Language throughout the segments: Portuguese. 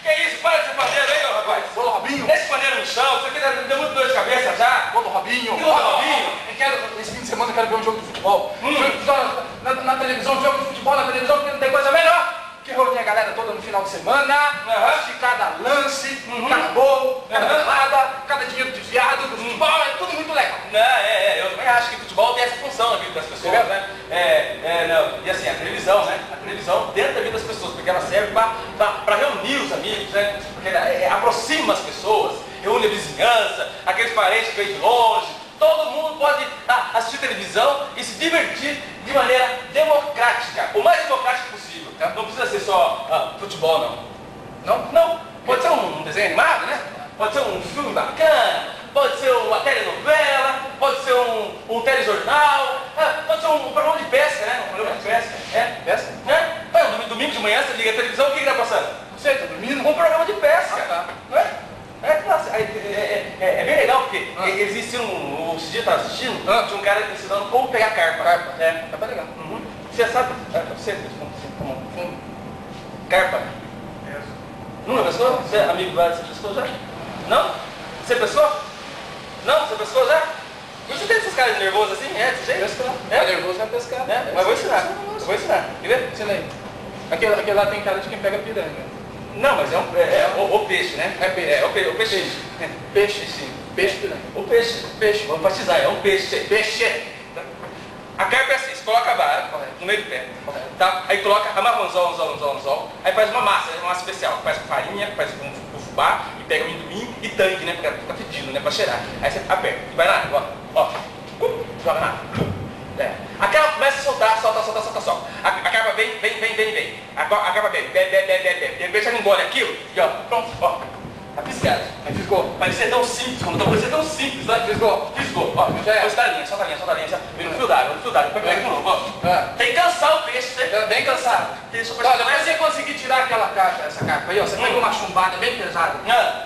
Que isso? Para de ser paneiro aí, rapaz. Ô, Robinho. Esse paneiro no chão, isso aqui deu muito dor de cabeça já. Ô, Robinho. E o Robinho? Esse fim de semana eu quero ver um jogo de futebol. Na televisão, um jogo de futebol na televisão, porque não tem coisa melhor que reunir a galera toda no final de semana, assistir cada lance, cada gol, cada pelada, cada dinheiro desviado do futebol, é tudo muito legal. Eu também acho que futebol tem essa função na vida das pessoas, né? Não. E assim, a televisão, né? A televisão dentro da vida das pessoas, porque ela serve para reunir os amigos, né? Porque ela aproxima as pessoas, reúne a vizinhança, aqueles parentes que vêm de longe. Todo mundo pode assistir televisão e se divertir de maneira democrática, o mais democrática possível. Tá? Não precisa ser só futebol, não. Não. Pode ser um desenho animado, né? Pode ser um filme bacana, pode ser uma telenovela, pode ser um telejornal, pode ser um programa de pesca, né? Um programa de pesca. Pesca? Domingo de manhã você liga a televisão, o que está passando? Não sei, tá dormindo? Um programa de pesca. Não é? É bem legal porque eles ensinam, o Cidinho estava assistindo, tinha um cara ensinando como pegar carpa. Carpa legal. Você sabe, carpa? Nunca pescou? Você é amigo lá, você pescou já? Não? Você pescou? Não? Você pescou já? Você tem esses caras nervosos assim? Desse jeito? Pescar. Tá nervoso, vai pescar. Mas vou ensinar. Quer ver? Ensina aí. Aquele lá tem cara de quem pega piranha. Não, mas o peixe, né? É peixe. O peixe. Peixe, sim. Peixe piranha. O peixe. Vamos enfatizar, é um peixe. Peixe. A carpa é assim, você coloca a vara no meio do pé, tá? Aí coloca, amarra um anzol, aí faz uma massa especial, faz com farinha, faz com fubá, e pega amendoim e tangue, né? Porque fica fedido, né? Pra cheirar. Aí você aperta, e vai na água, ó. Joga na água. A carpa começa a soltar. A carpa vem. A carpa vem. De repente ela engole aquilo e ó, pronto, ó. Tá fisgado. Aí fisgou. Parecia tão simples, quando tá parecendo tão simples, né? Fisgou. Ó, solta a linha. Vem no fio d'água, pega de novo, ó. Tem que cansar o peixe, né? Bem cansado. Olha, mas você conseguir tirar essa carpa aí, ó, você pega uma chumbada bem pesada.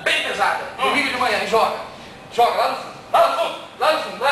Bem pesada. Domingo de manhã e joga. Joga lá no fundo. Lá no fundo.